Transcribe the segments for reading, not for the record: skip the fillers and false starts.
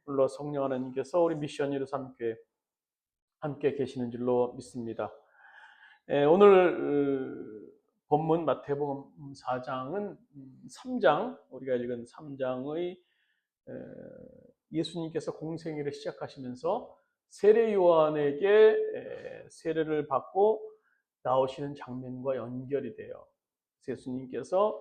물론 성령 하나님께서 우리 미션이로 함께 계시는 줄로 믿습니다. 오늘 본문 마태복음 4장은 3장, 우리가 읽은 3장의 예수님께서 공생애를 시작하시면서 세례 요한에게 세례를 받고 나오시는 장면과 연결이 돼요. 예수님께서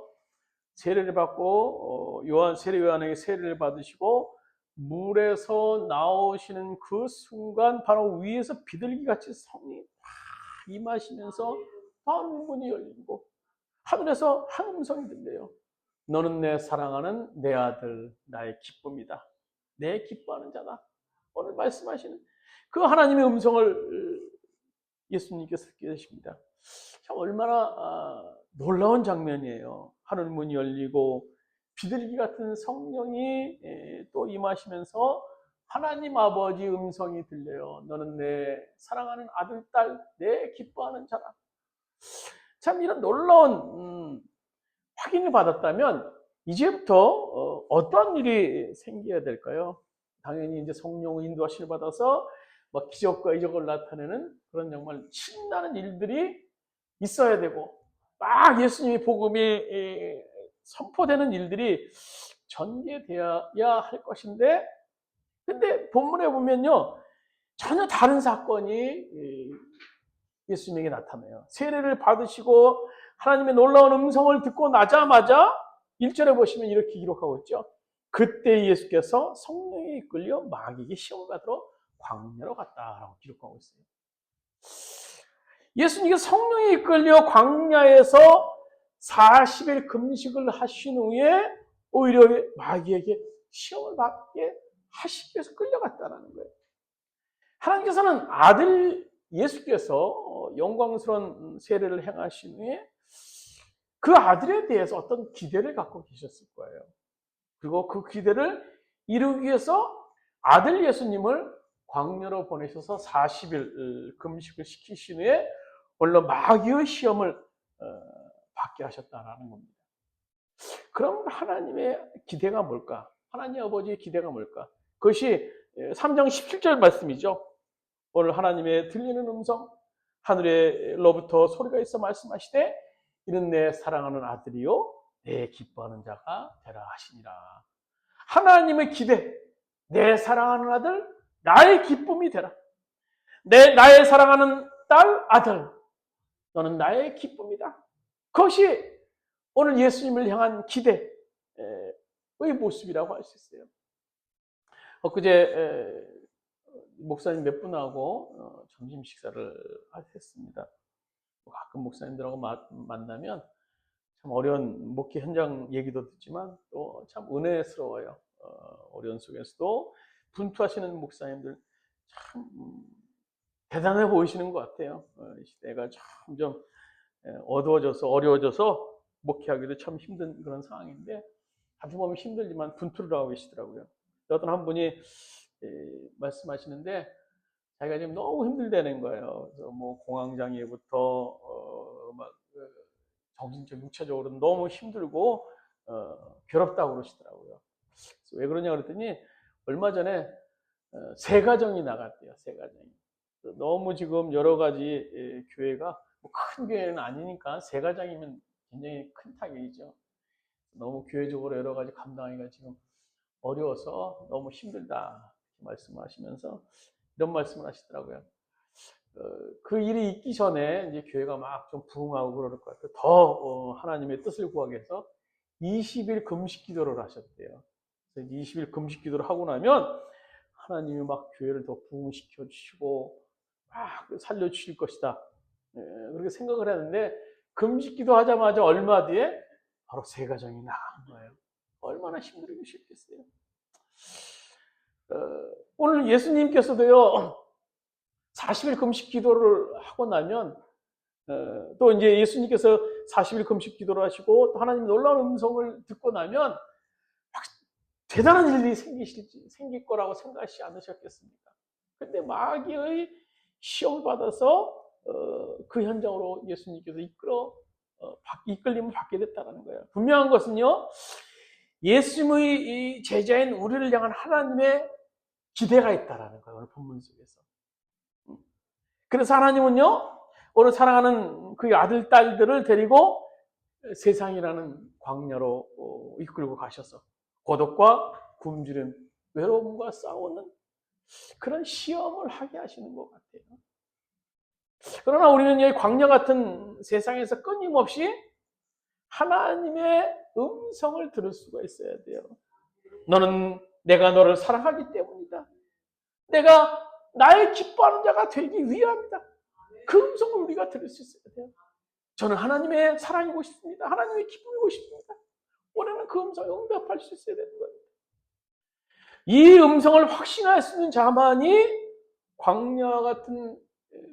세례를 받고 세례 요한에게 세례를 받으시고 물에서 나오시는 그 순간 바로 위에서 비둘기같이 성령이 팍 임하시면서 하늘 문이 열리고 하늘에서 한 음성이 들려요. 너는 내 사랑하는 내 아들, 나의 기쁨이다. 내 기뻐하는 자다. 오늘 말씀하시는 그 하나님의 음성을 예수님께서 듣게 되십니다. 참 얼마나 놀라운 장면이에요. 하늘 문이 열리고 비둘기 같은 성령이 또 임하시면서 하나님 아버지 음성이 들려요. 너는 내 사랑하는 아들, 딸, 내 기뻐하는 자다. 참 이런 놀라운 확인을 받았다면 이제부터 어떠한 일이 생겨야 될까요? 당연히 이제 성령의 인도하심을 받아서 막 기적과 이적을 나타내는 그런 정말 신나는 일들이 있어야 되고 막 예수님의 복음이 선포되는 일들이 전개되어야 할 것인데, 근데 본문에 보면요 전혀 다른 사건이 예수님에게 나타나요. 세례를 받으시고 하나님의 놀라운 음성을 듣고 나자마자 1절에 보시면 이렇게 기록하고 있죠. 그때 예수께서 성령에 이끌려 마귀에게 시험을 받으러 광야로 갔다라고 기록하고 있어요. 예수님께서 성령에 이끌려 광야에서 40일 금식을 하신 후에 오히려 마귀에게 시험을 받게 하시기 위해서 끌려갔다는 거예요. 하나님께서는 아들 예수께서 영광스러운 세례를 행하신 후에 그 아들에 대해서 어떤 기대를 갖고 계셨을 거예요. 그리고 그 기대를 이루기 위해서 아들 예수님을 광야로 보내셔서 40일 금식을 시키신 후에 물론 마귀의 시험을 받게 하셨다는 겁니다. 그럼 하나님의 기대가 뭘까? 하나님 아버지의 기대가 뭘까? 그것이 3장 17절 말씀이죠. 오늘 하나님의 들리는 음성, 하늘로부터 소리가 있어 말씀하시되 이는 내 사랑하는 아들이요 내 기뻐하는 자가 되라 하시니라. 하나님의 기대, 내 사랑하는 아들, 나의 기쁨이 되라. 나의 사랑하는 딸, 아들, 너는 나의 기쁨이다. 그것이 오늘 예수님을 향한 기대의 모습이라고 할 수 있어요. 엊그제 목사님 몇 분하고 점심 식사를 했습니다. 가끔 목사님들하고 만나면 참 어려운 목회 현장 얘기도 듣지만 또 참 은혜스러워요. 어려운 속에서도 분투하시는 목사님들 참 대단해 보이시는 것 같아요. 이 시대가 점점 어두워져서 어려워져서 목회하기도 참 힘든 그런 상황인데 아주 보면 힘들지만 분투를 하고 계시더라고요. 어떤 한 분이 말씀하시는데 자기가 지금 너무 힘들다는 거예요. 그래서 뭐 공황장애부터 막 정신적, 육체적으로 너무 힘들고 괴롭다고 그러시더라고요. 왜 그러냐 그랬더니 얼마 전에 새 가정이 나갔대요. 새 가정이. 너무 지금 여러 가지 교회가 뭐 큰 교회는 아니니까 새 가정이면 굉장히 큰 타격이죠. 너무 교회적으로 여러 가지 감당하기가 지금 어려워서 너무 힘들다 말씀하시면서 이런 말씀을 하시더라고요. 그 일이 있기 전에 이제 교회가 막 좀 부흥하고 그럴 것 같아요. 더 하나님의 뜻을 구하기 위해서 20일 금식 기도를 하셨대요. 그래서 20일 금식 기도를 하고 나면 하나님이 막 교회를 더 부흥시켜 주시고 막 살려주실 것이다. 그렇게 생각을 했는데 금식 기도하자마자 얼마 뒤에 바로 새 가정이 나간 거예요. 얼마나 힘들으셨겠어요. 오늘 예수님께서도요 40일 금식 기도를 하고 나면 또 이제 예수님께서 40일 금식 기도를 하시고 또 하나님 놀라운 음성을 듣고 나면 대단한 일이 생길 거라고 생각하지 않으셨겠습니까? 근데 마귀의 시험을 받아서 그 현장으로 예수님께서 이끌림을 받게 됐다는 거예요. 분명한 것은요 예수님의 이 제자인 우리를 향한 하나님의 기대가 있다라는 거예요. 오늘 본문 속에서. 그래서 하나님은요, 오늘 사랑하는 그 아들, 딸들을 데리고 세상이라는 광야로 이끌고 가셔서 고독과 굶주림, 외로움과 싸우는 그런 시험을 하게 하시는 것 같아요. 그러나 우리는 이 광야 같은 세상에서 끊임없이 하나님의 음성을 들을 수가 있어야 돼요. 내가 너를 사랑하기 때문이다. 내가 나의 기뻐하는 자가 되기 위함이다. 그 음성을 우리가 들을 수 있어야 돼요. 저는 하나님의 사랑이고 싶습니다. 하나님의 기쁨이고 싶습니다. 우리는 그 음성에 응답할 수 있어야 되는 거예요. 이 음성을 확신할 수 있는 자만이 광야 같은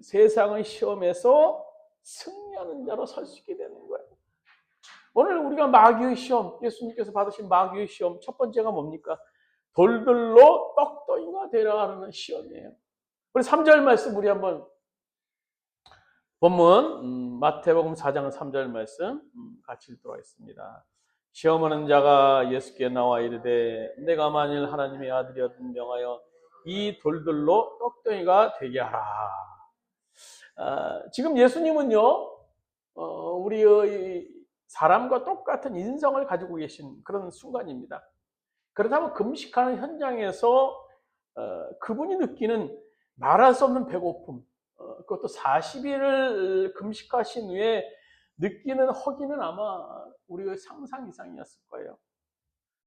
세상의 시험에서 승리하는 자로 설 수 있게 되는 거예요. 오늘 우리가 마귀의 시험, 예수님께서 받으신 마귀의 시험, 첫 번째가 뭡니까? 돌들로 떡덩이가 되라는 시험이에요. 우리 3절 말씀 우리 한번 본문 마태복음 4장 3절 말씀 같이 읽도록 하겠습니다. 시험하는 자가 예수께 나와 이르되 내가 만일 하나님의 아들이었든 명하여 이 돌들로 떡덩이가 되게 하라. 지금 예수님은요, 우리의 사람과 똑같은 인성을 가지고 계신 그런 순간입니다. 그렇다면 금식하는 현장에서 그분이 느끼는 말할 수 없는 배고픔, 그것도 40일을 금식하신 후에 느끼는 허기는 아마 우리의 상상 이상이었을 거예요.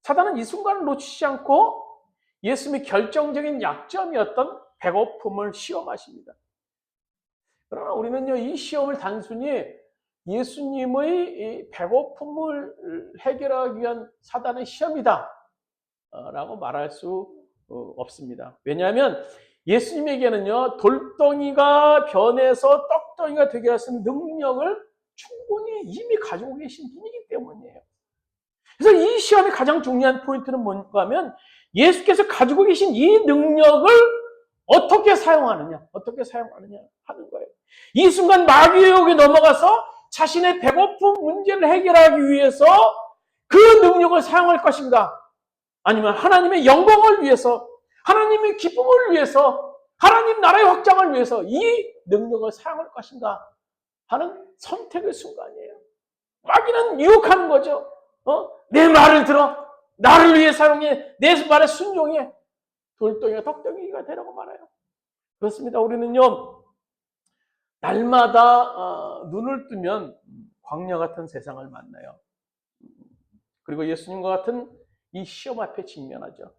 사단은 이 순간을 놓치지 않고 예수님의 결정적인 약점이었던 배고픔을 시험하십니다. 그러나 우리는요, 이 시험을 단순히 예수님의 배고픔을 해결하기 위한 사단의 시험이다 라고 말할 수 없습니다. 왜냐하면 예수님에게는요, 돌덩이가 변해서 떡덩이가 되게 하신 능력을 충분히 이미 가지고 계신 분이기 때문이에요. 그래서 이 시험의 가장 중요한 포인트는 뭔가 하면 예수께서 가지고 계신 이 능력을 어떻게 사용하느냐 하는 거예요. 이 순간 마귀의 유혹에 넘어가서 자신의 배고픔 문제를 해결하기 위해서 그 능력을 사용할 것인가? 아니면 하나님의 영광을 위해서, 하나님의 기쁨을 위해서, 하나님 나라의 확장을 위해서 이 능력을 사용할 것인가 하는 선택의 순간이에요. 마귀는 유혹하는 거죠. 내 말을 들어. 나를 위해 사용해. 내 말에 순종해. 돌덩이가 떡덩이가 되라고 말해요. 그렇습니다. 우리는요, 날마다 눈을 뜨면 광야 같은 세상을 만나요. 그리고 예수님과 같은 이 시험 앞에 직면하죠.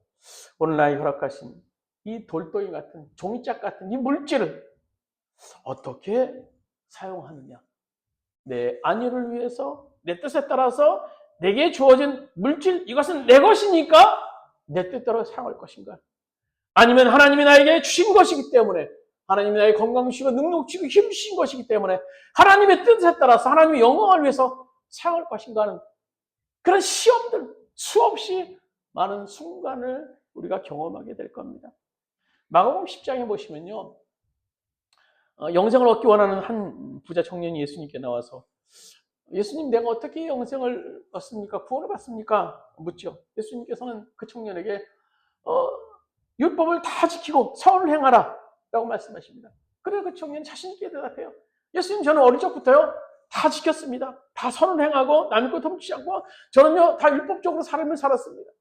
오늘 나에게 허락하신 이 돌덩이 같은, 종이짝 같은 이 물질을 어떻게 사용하느냐. 내 안위를 위해서, 내 뜻에 따라서 내게 주어진 물질, 이것은 내 것이니까 내 뜻대로 사용할 것인가? 아니면 하나님이 나에게 주신 것이기 때문에, 하나님이 나에게 건강 주시고 능력 주시고 힘 주신 것이기 때문에 하나님의 뜻에 따라서 하나님의 영광을 위해서 사용할 것인가 하는 그런 시험들, 수없이 많은 순간을 우리가 경험하게 될 겁니다. 마가복음 10장에 보시면요, 영생을 얻기 원하는 한 부자 청년이 예수님께 나와서 예수님, 내가 어떻게 영생을 얻습니까? 구원을 받습니까? 묻죠. 예수님께서는 그 청년에게 율법을 다 지키고 선을 행하라 라고 말씀하십니다. 그래서 그 청년 자신 있게 대답해요. 예수님, 저는 어릴 적부터요 다 지켰습니다. 다 선을 행하고 남의 것 훔치지 않고 저는요 다 율법적으로 삶을 살았습니다.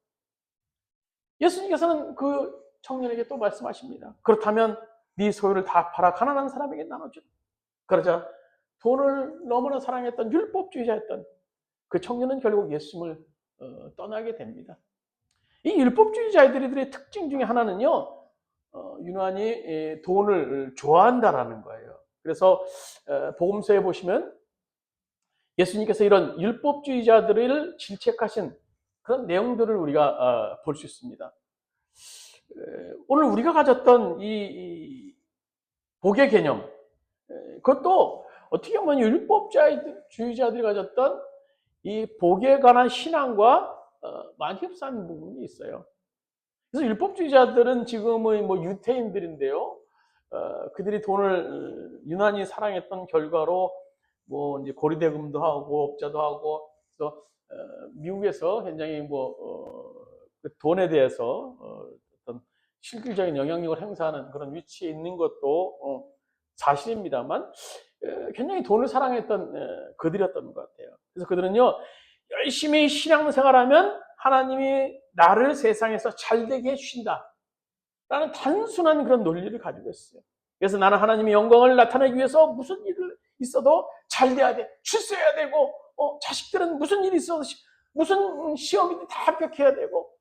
예수님께서는 그 청년에게 또 말씀하십니다. 그렇다면 네 소유를 다 팔아 가난한 사람에게 나눠줘. 그러자 돈을 너무나 사랑했던 율법주의자였던 그 청년은 결국 예수님을 떠나게 됩니다. 이 율법주의자들의 특징 중에 하나는요, 유난히 돈을 좋아한다라는 거예요. 그래서 복음서에 보시면 예수님께서 이런 율법주의자들을 질책하신 그런 내용들을 우리가 볼 수 있습니다. 오늘 우리가 가졌던 이 복의 개념, 그것도 어떻게 보면 율법주의자들이 가졌던 이 복에 관한 신앙과 많이 흡사한 부분이 있어요. 그래서 율법주의자들은 지금의 뭐 유태인들인데요, 그들이 돈을 유난히 사랑했던 결과로 뭐 이제 고리대금도 하고 업자도 하고, 그래서 미국에서 굉장히 그 돈에 대해서 어떤 실질적인 영향력을 행사하는 그런 위치에 있는 것도 사실입니다만 굉장히 돈을 사랑했던 그들이었던 것 같아요. 그래서 그들은요 열심히 신앙생활하면 하나님이 나를 세상에서 잘되게 해주신다 라는 단순한 그런 논리를 가지고 있어요. 그래서 나는 하나님의 영광을 나타내기 위해서 무슨 일이 있어도 잘 돼야 돼. 출세해야 되고, 자식들은 무슨 일이 있어도, 무슨 시험이든 다 합격해야 되고,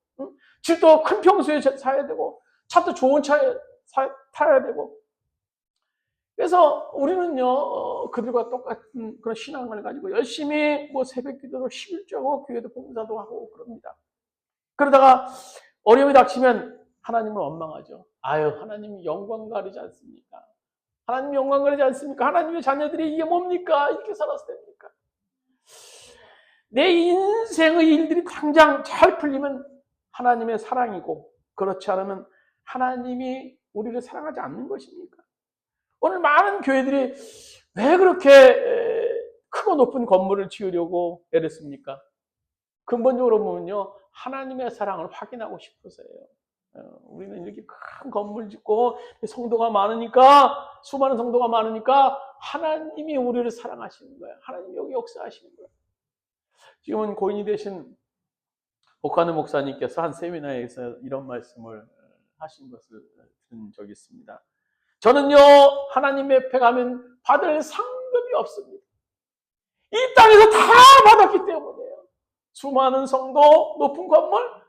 집도 큰 평수에 사야 되고, 차도 좋은 차 타야 되고. 그래서 우리는요, 그들과 똑같은 그런 신앙을 가지고 열심히 새벽 기도로 11조 하고, 교회도 봉사도 하고 그럽니다. 그러다가 어려움이 닥치면 하나님을 원망하죠. 아유, 하나님 영광 가리지 않습니까? 하나님 영광 가리지 않습니까? 하나님의 자녀들이 이게 뭡니까? 이렇게 살아서 됩니까? 내 인생의 일들이 당장 잘 풀리면 하나님의 사랑이고 그렇지 않으면 하나님이 우리를 사랑하지 않는 것입니까? 오늘 많은 교회들이 왜 그렇게 크고 높은 건물을 지으려고 애를 씁니까? 근본적으로 보면요, 하나님의 사랑을 확인하고 싶어서예요. 우리는 이렇게 큰 건물 짓고 성도가 많으니까, 수많은 성도가 많으니까 하나님이 우리를 사랑하시는 거예요. 하나님이 여기 역사하시는 거예요. 지금은 고인이 되신 오카누 목사님께서 한 세미나에서 이런 말씀을 하신 것을 들은 적이 있습니다. 저는요, 하나님 옆에 가면 받을 상급이 없습니다. 이 땅에서 다 받았기 때문이에요. 수많은 성도, 높은 건물,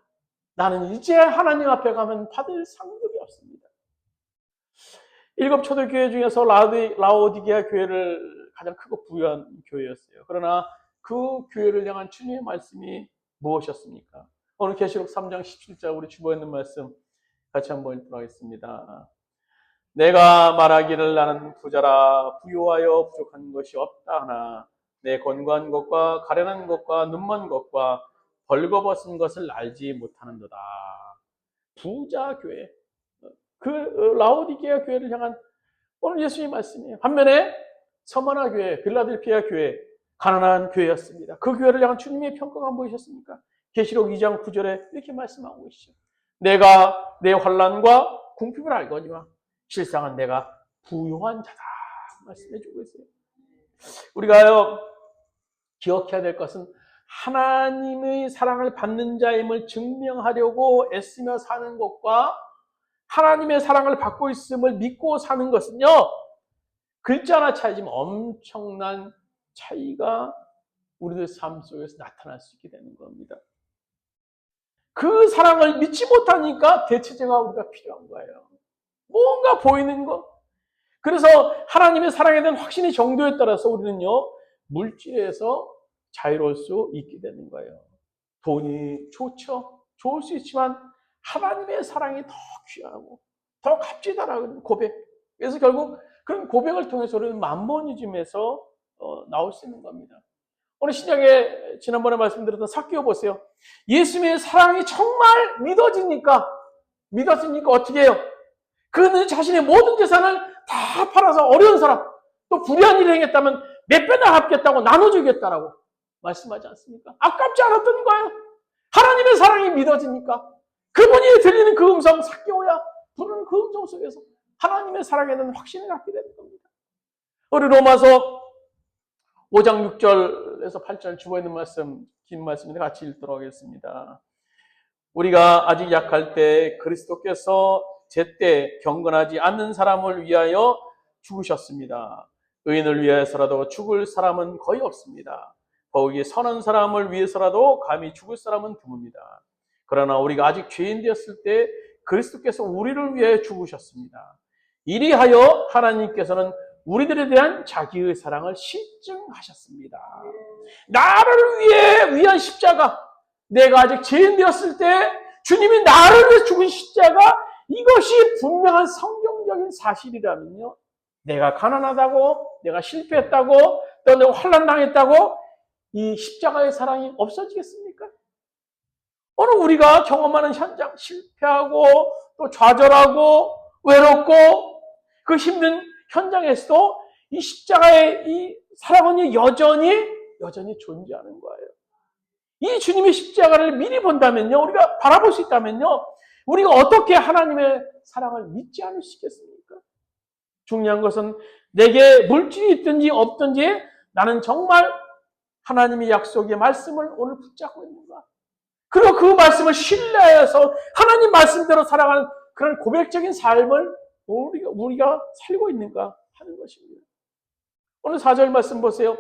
나는 이제 하나님 앞에 가면 받을 상급이 없습니다. 7 초대교회 중에서 라오디게아 교회를 가장 크고 부유한 교회였어요. 그러나 그 교회를 향한 주님의 말씀이 무엇이었습니까? 오늘 계시록 3장 17절 우리 주보에 있는 말씀 같이 한번 읽도록 하겠습니다. 내가 말하기를 나는 부자라 부유하여 부족한 것이 없다 하나 내 건고한 것과 가련한 것과 눈먼 것과 벌거벗은 것을 알지 못하는도다. 부자 교회, 그 라오디게아 교회를 향한 오늘 예수님의 말씀이에요. 반면에 서머나 교회, 빌라델피아 교회, 가난한 교회였습니다. 그 교회를 향한 주님의 평가가 보이셨습니까? 계시록 2장 9절에 이렇게 말씀하고 계시죠. 내가 내 환난과 궁핍을 알거니와 실상은 내가 부유한 자다 말씀해 주고 있어요. 우리가요 기억해야 될 것은 하나님의 사랑을 받는 자임을 증명하려고 애쓰며 사는 것과 하나님의 사랑을 받고 있음을 믿고 사는 것은요 글자 하나 차이지만 엄청난 차이가 우리들 삶 속에서 나타날 수 있게 되는 겁니다. 그 사랑을 믿지 못하니까 대체제가 우리가 필요한 거예요. 뭔가 보이는 것. 그래서 하나님의 사랑에 대한 확신의 정도에 따라서 우리는요 물질에서 자유로울 수 있게 되는 거예요. 돈이 좋죠. 좋을 수 있지만 하나님의 사랑이 더 귀하고 더 값지다라는 고백. 그래서 결국 그런 고백을 통해서 우리는 만모니즘에서 나올 수 있는 겁니다. 오늘 신약에 지난번에 말씀드렸던 삭개오 보세요. 예수님의 사랑이 정말 믿어지니까 어떻게 해요? 그는 자신의 모든 재산을 다 팔아서 어려운 사람, 또 불의한 일을 행했다면 몇 배나 갚겠다고 나눠주겠다라고 말씀하지 않습니까? 아깝지 않았던 거예요. 하나님의 사랑이 믿어지니까 그분이 들리는 그 음성, 삭개오야 부르는 그 음성 속에서 하나님의 사랑에 대한 확신을 갖게 되는 겁니다. 우리 로마서 5장 6절에서 8절 주어 있는 말씀, 긴 말씀인데 같이 읽도록 하겠습니다. 우리가 아직 약할 때 그리스도께서 제때 경건하지 않는 사람을 위하여 죽으셨습니다. 의인을 위해서라도 죽을 사람은 거의 없습니다. 더욱이 선한 사람을 위해서라도 감히 죽을 사람은 드뭅니다. 그러나 우리가 아직 죄인 되었을 때 그리스도께서 우리를 위해 죽으셨습니다. 이리하여 하나님께서는 우리들에 대한 자기의 사랑을 실증하셨습니다. 나를 위한 십자가, 내가 아직 죄인 되었을 때 주님이 나를 위해 죽은 십자가, 이것이 분명한 성경적인 사실이라면요, 내가 가난하다고, 내가 실패했다고, 또 내가 환난당했다고 이 십자가의 사랑이 없어지겠습니까? 오늘 우리가 경험하는 현장, 실패하고 또 좌절하고 외롭고 그 힘든 현장에서도 이 십자가의 이 사랑은 여전히 존재하는 거예요. 이 주님의 십자가를 미리 본다면요, 우리가 바라볼 수 있다면요, 우리가 어떻게 하나님의 사랑을 믿지 않을 수 있겠습니까? 중요한 것은 내게 물질이 있든지 없든지 나는 정말 하나님의 약속의 말씀을 오늘 붙잡고 있는가? 그리고 그 말씀을 신뢰해서 하나님 말씀대로 살아가는 그런 고백적인 삶을 우리가 살고 있는가 하는 것입니다. 오늘 4절 말씀 보세요.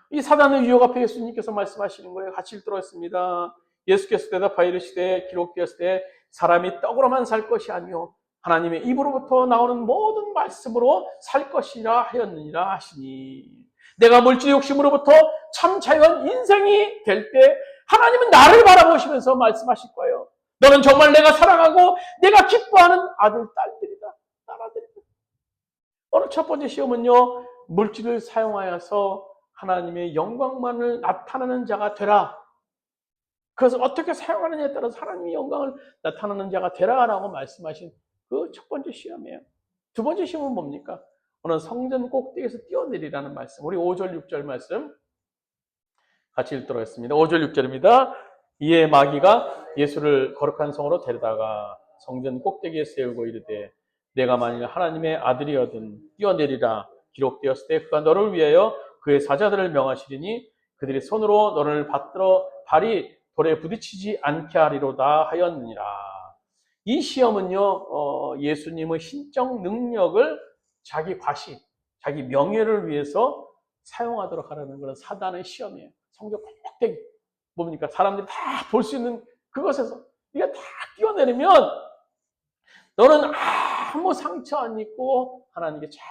이 사단의 유혹 앞에 예수님께서 말씀하시는 거예요. 같이 읽도록 하겠습니다. 예수께서 대답하여 이르시되 기록되었을 때 사람이 떡으로만 살 것이 아니요 하나님의 입으로부터 나오는 모든 말씀으로 살 것이라 하였느니라 하시니, 내가 물질 욕심으로부터 참 자유한 인생이 될 때 하나님은 나를 바라보시면서 말씀하실 거예요. 너는 정말 내가 사랑하고 내가 기뻐하는 아들, 딸들이다. 딸아들이다. 오늘 첫 번째 시험은요, 물질을 사용하여서 하나님의 영광만을 나타내는 자가 되라. 그것을 어떻게 사용하느냐에 따라서 하나님의 영광을 나타내는 자가 되라라고 말씀하신 그 첫 번째 시험이에요. 두 번째 시험은 뭡니까? 오늘 성전 꼭대기에서 뛰어내리라는 말씀. 우리 5절, 6절 말씀 같이 읽도록 하겠습니다. 5절, 6절입니다. 이에 마귀가 예수를 거룩한 성으로 데려다가 성전 꼭대기에 세우고 이르되 내가 만일 하나님의 아들이거든 뛰어내리라. 기록되었을 때 그가 너를 위하여 그의 사자들을 명하시리니 그들이 손으로 너를 받들어 발이 돌에 부딪히지 않게 하리로다 하였느니라. 이 시험은요, 예수님의 신적 능력을 자기 과시, 자기 명예를 위해서 사용하도록 하라는 그런 사단의 시험이에요. 성전 꼭대기. 뭡니까? 사람들이 다 볼 수 있는 그것에서 네가 다 뛰어내리면 너는 아무 상처 안 입고 하나님께 쫙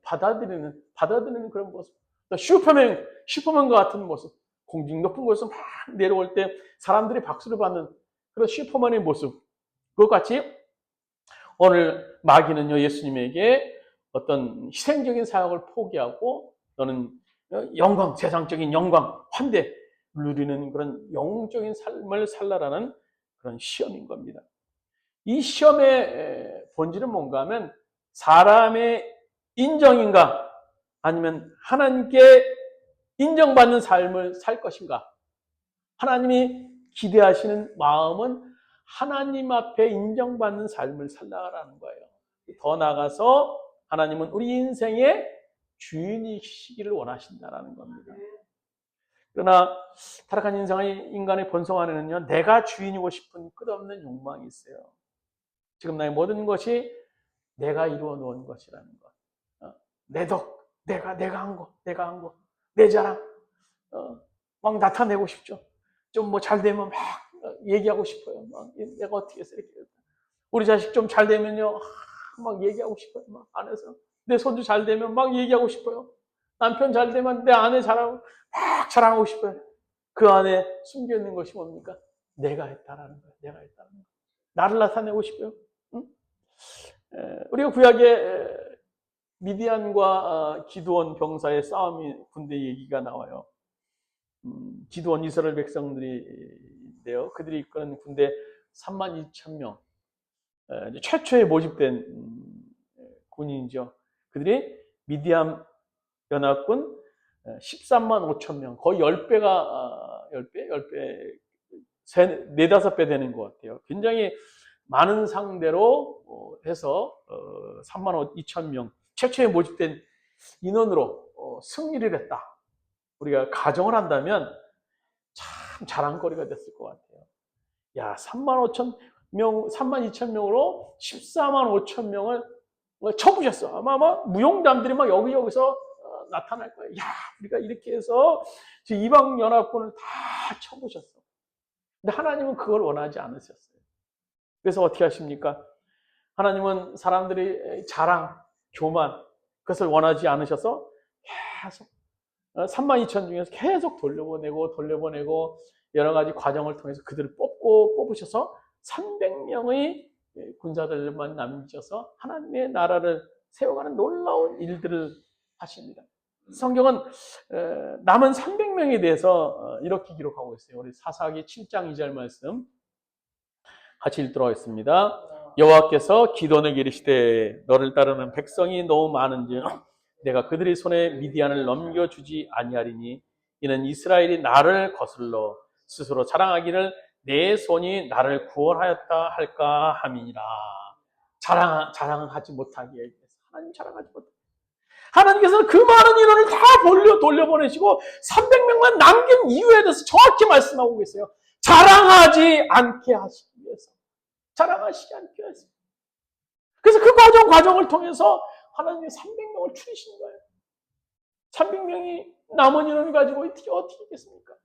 받아들이는 그런 모습. 슈퍼맨과 같은 모습. 공중 높은 곳에서 막 내려올 때 사람들이 박수를 받는 그런 슈퍼맨의 모습. 그것같이 오늘 마귀는요, 예수님에게 어떤 희생적인 사역을 포기하고 너는 영광, 세상적인 영광, 환대 누리는 그런 영적인 삶을 살라라는 그런 시험인 겁니다. 이 시험의 본질은 뭔가 하면 사람의 인정인가 아니면 하나님께 인정받는 삶을 살 것인가. 하나님이 기대하시는 마음은 하나님 앞에 인정받는 삶을 살라라는 거예요. 더 나아가서 하나님은 우리 인생의 주인이시기를 원하신다라는 겁니다. 그러나 타락한 인간의 본성 안에는요, 내가 주인이고 싶은 끝없는 욕망이 있어요. 지금 나의 모든 것이 내가 이루어 놓은 것이라는 것. 내 덕, 내가 한 거, 내 자랑, 막 나타내고 싶죠. 좀 뭐 잘 되면 막 얘기하고 싶어요. 막 내가 어떻게 해서 이렇게. 우리 자식 좀 잘 되면요, 막 얘기하고 싶어요. 막 안에서. 내 손주 잘 되면 막 얘기하고 싶어요. 남편 잘 되면 내 아내 막 자랑하고 싶어요. 그 안에 숨겨 있는 것이 뭡니까? 내가 했다라는 거예요. 내가 했다는 거. 나를 나타내고 싶어요. 응? 우리가 구약에 미디안과 기드온 병사의 싸움이 군대 얘기가 나와요. 기드온 이스라엘 백성들인데요. 그들이 이끄는 군대 32,000명. 최초에 모집된 군인이죠. 그들이 미디안 연합군 13만 5천 명, 거의 10배가, 10배? 4-5배 되는 것 같아요. 굉장히 많은 상대로 해서 3만 2천 명, 최초에 모집된 인원으로 승리를 했다. 우리가 가정을 한다면 참 자랑거리가 됐을 것 같아요. 야, 3만 5천 명, 3만 2천 명으로 14만 5천 명을 쳐부셨어. 아마 무용담들이 막 여기저기서 나타날 거예요. 야, 우리가 이렇게 해서 이방 연합군을 다 쳐부셨어. 근데 하나님은 그걸 원하지 않으셨어요. 그래서 어떻게 하십니까? 하나님은 사람들이 자랑, 교만, 그것을 원하지 않으셔서 계속 3만 2천 중에서 계속 돌려보내고 여러 가지 과정을 통해서 그들을 뽑으셔서 300명의 군사들만 남기셔서 하나님의 나라를 세워가는 놀라운 일들을 하십니다. 성경은 남은 300명에 대해서 이렇게 기록하고 있어요. 우리 사사기 7장 2절 말씀 같이 읽도록 하겠습니다. 여호와께서 기드온에게 이르시되 너를 따르는 백성이 너무 많은즉 내가 그들의 손에 미디안을 넘겨주지 아니하리니 이는 이스라엘이 나를 거슬러 스스로 자랑하기를 내 손이 나를 구원하였다 할까 함이니라. 자랑하지 못하게 위해서. 하나님 자랑하지 못하게. 하나님께서는 그 많은 인원을 다 돌려보내시고 300명만 남긴 이유에 대해서 정확히 말씀하고 계세요. 자랑하지 않게 하시기 위해서. 자랑하시지 않게 위해서. 그래서 그 과정을 통해서 하나님이 300명을 추리신 거예요. 300명이 남은 인원을 가지고 어떻게 있겠습니까?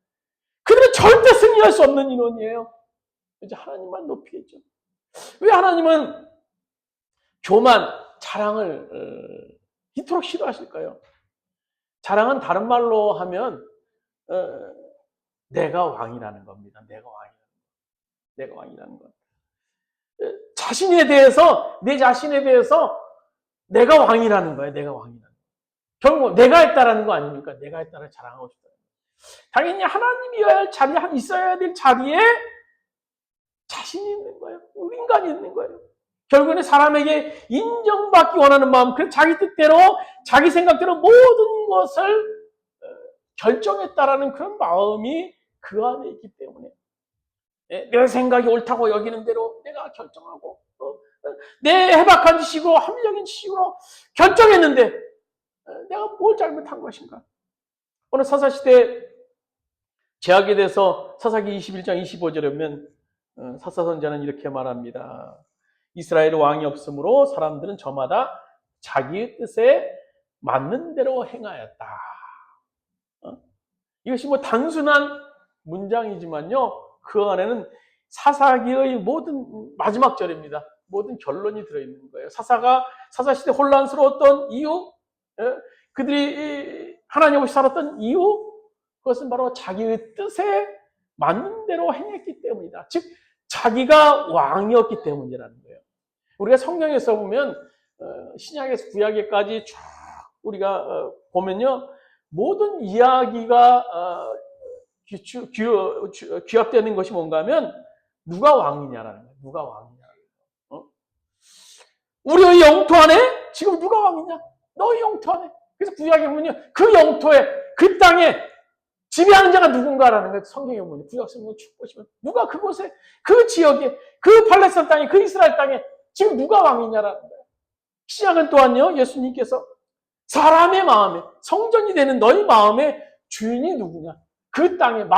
그들은 절대 승리할 수 없는 인원이에요. 이제 하나님만 높이겠죠. 왜 하나님은 교만, 자랑을 이토록 싫어하실까요? 자랑은 다른 말로 하면 내가 왕이라는 겁니다. 내가 왕이라는 것. 자신에 대해서, 내 자신에 대해서 내가 왕이라는 거예요. 내가 왕이라는 거. 결국 내가 했다라는 거 아닙니까? 내가 했다를 자랑하고 싶다. 당연히 하나님이 있어야 될 자리에 자신이 있는 거예요. 우리 인간이 있는 거예요. 결국에는 사람에게 인정받기 원하는 마음, 그래서 자기 뜻대로, 자기 생각대로 모든 것을 결정했다라는 그런 마음이 그 안에 있기 때문에 내 생각이 옳다고 여기는 대로 내가 결정하고 내 해박한 지식으로, 합리적인 지식으로 결정했는데 내가 뭘 잘못한 것인가? 오늘 사사시대 제약에 대해서 사사기 21장 25절에 보면 사사선자는 이렇게 말합니다. 이스라엘 왕이 없으므로 사람들은 저마다 자기의 뜻에 맞는 대로 행하였다. 이것이 뭐 단순한 문장이지만요, 그 안에는 사사기의 모든 마지막 절입니다. 모든 결론이 들어있는 거예요. 사사시대 혼란스러웠던 이유, 그들이 하나님 없이 살았던 이유, 그것은 바로 자기의 뜻에 맞는 대로 행했기 때문이다. 즉 자기가 왕이었기 때문이라는 거예요. 우리가 성경에서 보면 신약에서 구약에까지 쭉 우리가 보면요, 모든 이야기가 귀합되는 것이 뭔가 하면 누가 왕이냐라는 거예요. 누가 왕이냐라는 거예요. 우리의 영토 안에 지금 누가 왕이냐? 너의 영토 안에. 그래서 구약에 보면요, 그 영토에, 그 땅에 지배하는 자가 누군가라는 거예요. 성경에 보면, 구약 성경을 쭉 보시면 누가 그곳에, 그 지역에, 그 팔레스타인 땅에, 그 이스라엘 땅에 지금 누가 왕이냐라는 거예요. 신약은 또한요, 예수님께서 사람의 마음에, 성전이 되는 너희 마음의 주인이 누구냐? 그 땅의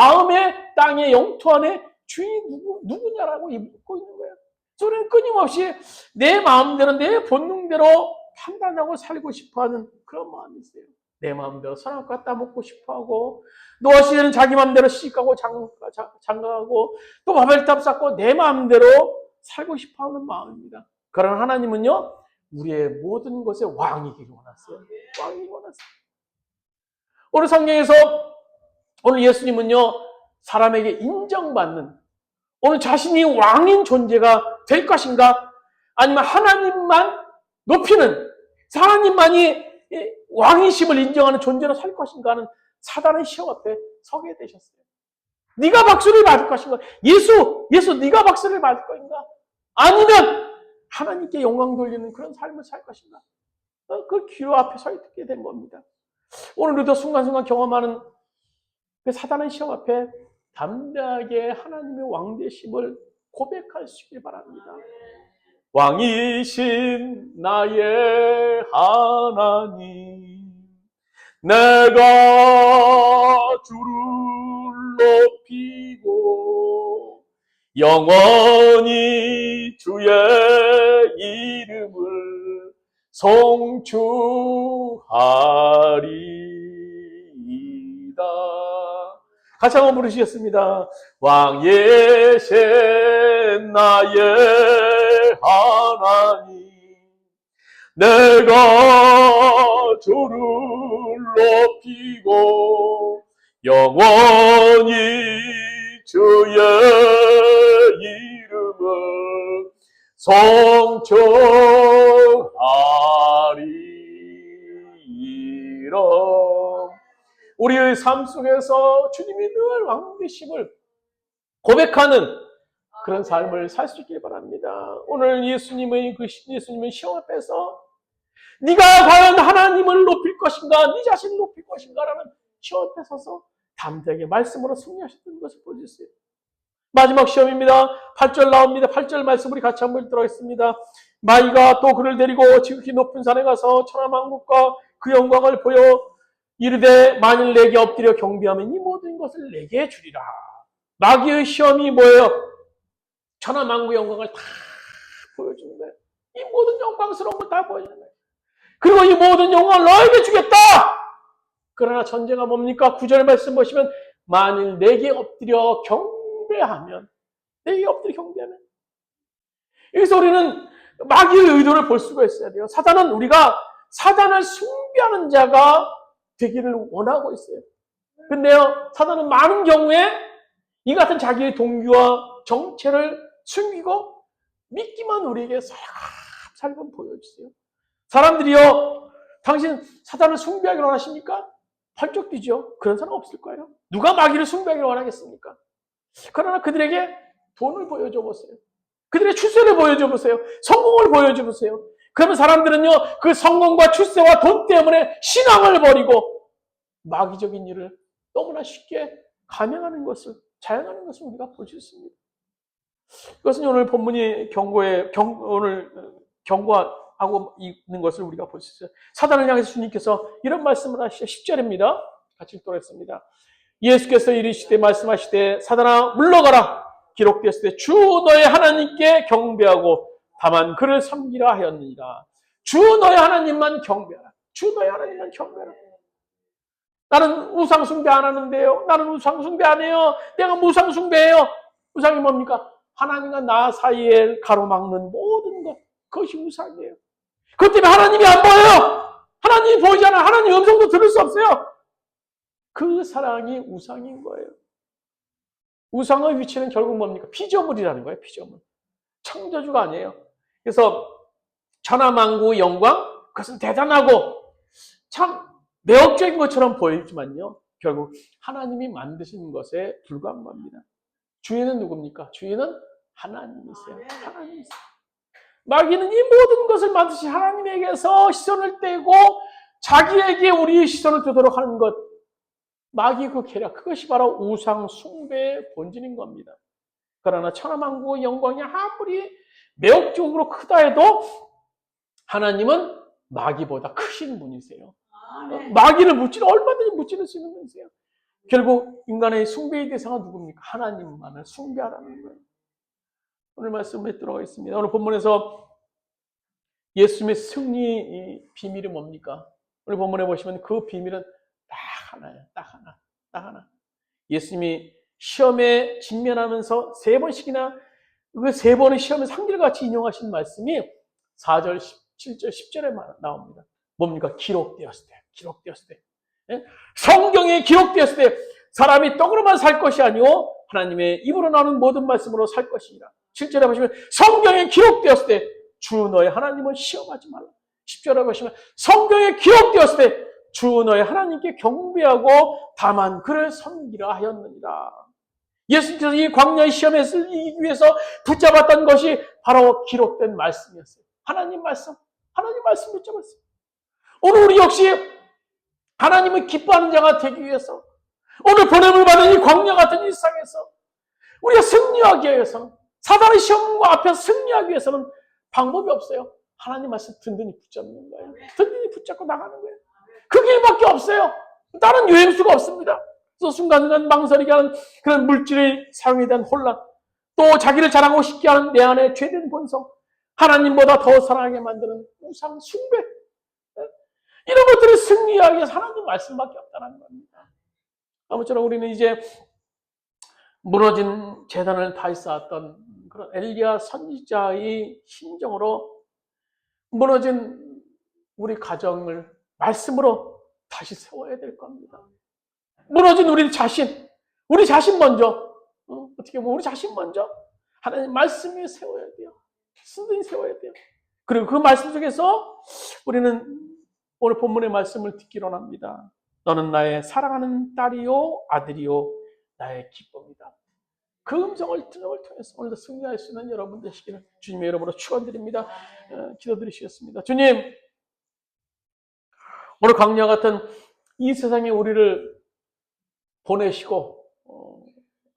영토 안에 주인이 누구냐라고 묻고 있는 거예요. 우리는 끊임없이 내 마음대로, 내 본능대로 판단하고 살고 싶어 하는 그런 마음이 있어요. 내 마음대로 선악 갖다 먹고 싶어 하고, 노아시대는 자기 마음대로 시집가고 장가가고, 또 바벨탑 쌓고 내 마음대로 살고 싶어 하는 마음입니다. 그러나 하나님은요, 우리의 모든 것에 왕이기를 원하세요. 왕이기를 원하세요. 오늘 성경에서 오늘 예수님은요, 사람에게 인정받는, 오늘 자신이 왕인 존재가 될 것인가? 아니면 하나님만 높이는, 하나님만이 왕이심을 인정하는 존재로 살 것인가 하는 사단의 시험 앞에 서게 되셨어요. 네가 박수를 받을 것인가? 예수 네가 박수를 받을 것인가? 아니면 하나님께 영광 돌리는 그런 삶을 살 것인가? 그 기로 앞에 서 있게 된 겁니다. 오늘 우리도 순간순간 경험하는 그 사단의 시험 앞에 담대하게 하나님의 왕되심을 고백할 수 있길 바랍니다. 왕이신 나의 하나님, 내가 주를 높이고 영원히 주의 이름을 송축하리이다. 같이 한번 부르시겠습니다. 왕이신 나의 하나님, 내가 주를 높이고 영원히 주의 이름을 송축하리이라. 우리의 삶 속에서 주님이 늘 왕되심을 고백하는 그런 삶을 살 수 있길 바랍니다. 오늘 예수님의 시험 앞에서 네가 과연 하나님을 높일 것인가, 네 자신을 높일 것인가라는 시험 앞에 서서 담대하게 말씀으로 승리하셨던 것을 볼 수 있어요. 마지막 시험입니다. 8절 나옵니다. 8절 말씀 우리 같이 한번 읽도록 하겠습니다. 마귀가 또 그를 데리고 지극히 높은 산에 가서 천하만국과 그 영광을 보여 이르되 만일 내게 엎드려 경배하면 이 모든 것을 내게 주리라. 마귀의 시험이 뭐예요? 천하만국의 영광을 다 보여주는 거예요. 이 모든 영광스러운 걸 다 보여주는 거예요. 그리고 이 모든 영광을 너에게 주겠다. 그러나 전제가 뭡니까? 9절 말씀 보시면 만일 내게 엎드려 경배하면, 내게 엎드려 경배하면, 여기서 우리는 마귀의 의도를 볼 수가 있어야 돼요. 사단은 우리가 사단을 숭배하는 자가 되기를 원하고 있어요. 근데요, 사단은 많은 경우에 이 같은 자기의 동기와 정체를 숨기고 믿기만 우리에게 살금 보여주세요. 사람들이요, 당신 사단을 숭배하기를 원하십니까? 펄쩍 뛰죠. 그런 사람 없을 거예요. 누가 마귀를 숭배하기를 원하겠습니까? 그러나 그들에게 돈을 보여줘 보세요. 그들의 출세를 보여줘 보세요. 성공을 보여줘 보세요. 그러면 사람들은요, 그 성공과 출세와 돈 때문에 신앙을 버리고 마귀적인 일을 너무나 쉽게 감행하는 것을, 자행하는 것을 우리가 볼 수 있습니다. 이것은 오늘 본문이 오늘 경고하고 있는 것을 우리가 볼 수 있어요. 사단을 향해서 주님께서 이런 말씀을 하시죠. 10절입니다. 같이 읽도록 하겠습니다. 예수께서 이르시되 말씀하시되 사단아 물러가라. 기록되었을 때 주 너의 하나님께 경배하고 다만 그를 섬기라 하였느니라. 주 너의 하나님만 경배하라. 주 너의 하나님만 경배하라. 나는 우상 숭배 안 하는데요. 나는 우상 숭배 안 해요. 내가 우상 숭배해요. 우상이 뭡니까? 하나님과 나 사이에 가로막는 모든 것, 그것이 우상이에요. 그것 때문에 하나님이 안 보여요. 하나님이 보이지 않아요. 하나님 음성도 들을 수 없어요. 그 사랑이 우상인 거예요. 우상의 위치는 결국 뭡니까? 피조물이라는 거예요. 피조물. 창조주가 아니에요. 그래서 천하만국의 영광, 그것은 대단하고 참 매혹적인 것처럼 보이지만요, 결국 하나님이 만드신 것에 불과한 겁니다. 주인은 누굽니까? 주인은 하나님이세요. 하나님이세요. 마귀는 이 모든 것을 만드신 하나님에게서 시선을 떼고 자기에게 우리의 시선을 두도록 하는 것, 마귀의 그 계략, 그것이 바로 우상 숭배의 본질인 겁니다. 그러나 천하만국의 영광이 아무리 매혹적으로 크다 해도 하나님은 마귀보다 크신 분이세요. 마귀를 얼마든지 무찌를 수 있는 분이세요. 결국 인간의 숭배의 대상은 누굽니까? 하나님만을 숭배하라는 거예요. 오늘 말씀에 들어가겠습니다. 오늘 본문에서 예수님의 승리 비밀이 뭡니까? 오늘 본문에 보시면 그 비밀은 딱 하나예요. 딱 하나. 예수님이 시험에 직면하면서 3번씩이나 그 3번의 시험에 상들같이 인용하신 말씀이 4절, 7절, 10절에 나옵니다. 뭡니까? 기록되었을 때. 성경에 기록되었을 때 사람이 떡으로만 살 것이 아니오 하나님의 입으로 나오는 모든 말씀으로 살 것이니라. 7절에 보시면 성경에 기록되었을 때 주 너의 하나님을 시험하지 말라. 10절에 보시면 성경에 기록되었을 때 주 너의 하나님께 경배하고 다만 그를 섬기라 하였느니라. 예수님께서 이 광야의 시험에서 이기기 위해서 붙잡았던 것이 바로 기록된 말씀이었어요. 하나님 말씀 붙잡았어요. 오늘 우리 역시 하나님을 기뻐하는 자가 되기 위해서 오늘 보냄을 받은 이 광야 같은 일상에서 우리가 승리하기 위해서 사단의 시험과 앞에서 승리하기 위해서는 방법이 없어요. 하나님 말씀 든든히 붙잡는 거예요. 든든히 붙잡고 나가는 거예요. 그 길밖에 없어요. 다른 유행수가 없습니다. 그래서 순간순간 망설이게 하는 그런 물질의 사용에 대한 혼란, 또 자기를 자랑하고 싶게 하는 내 안의 죄된 본성, 하나님보다 더 사랑하게 만드는 우상 숭배, 이런 것들을 승리하기 위해서 하나님 말씀밖에 없다는 겁니다. 아무쪼록 우리는 이제 무너진 재단을 다시 쌓았던 그런 엘리야 선지자의 심정으로 무너진 우리 가정을 말씀으로 다시 세워야 될 겁니다. 무너진 우리 자신 먼저, 어떻게 보면 우리 자신 먼저 하나님 말씀에 세워야 돼요. 순전히 세워야 돼요. 그리고 그 말씀 속에서 우리는 오늘 본문의 말씀을 듣기로 합니다. 너는 나의 사랑하는 딸이요 아들이요 나의 기쁨이다. 그 음성을 통해서 오늘도 승리할 수 있는 여러분 되시기를 주님의 이름으로 축원드립니다. 기도드리시겠습니다. 주님, 오늘 광야 같은 이 세상에 우리를 보내시고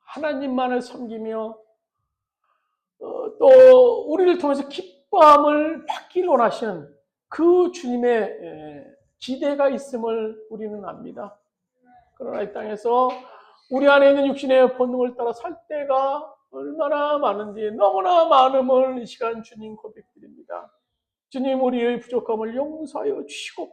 하나님만을 섬기며 또 우리를 통해서 기뻐함을 받기를 원하시는 그 주님의 기대가 있음을 우리는 압니다. 그러나 이 땅에서 우리 안에 있는 육신의 본능을 따라 살 때가 얼마나 많은지 너무나 많음을 이 시간 주님 고백드립니다. 주님 우리의 부족함을 용서하여 주시고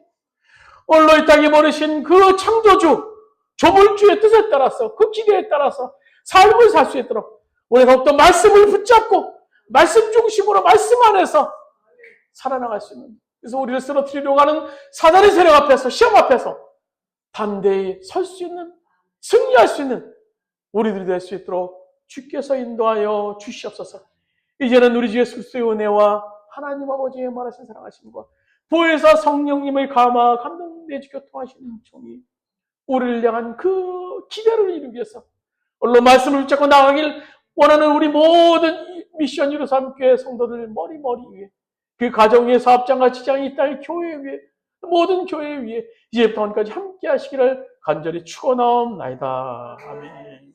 홀로 이 땅에 버리신 그 창조주 조물주의 뜻에 따라서 그 기대에 따라서 삶을 살 수 있도록 우리가 더욱더 말씀을 붙잡고 말씀 중심으로 말씀 안에서 살아나갈 수 있는, 그래서 우리를 쓰러뜨리려고 하는 사단의 세력 앞에서 시험 앞에서 담대히 설 수 있는, 승리할 수 있는 우리들이 될 수 있도록 주께서 인도하여 주시옵소서. 이제는 우리 주 예수 그리스도의 은혜와 하나님 아버지의 말하신 사랑하심과 보혜사 성령님의 감동 내주 교통하시는 종이 우리를 향한 그 기대를 이루기 위해서 홀로 말씀을 붙잡고 나가길 원하는 우리 모든 미션 유로 삼교회 성도들 머리 위에, 그 가정 위에, 사업장과 직장, 이 땅의 교회 위에, 모든 교회 위에 이제부터 언제까지 함께 하시기를 간절히 축원하옵나이다. 아멘.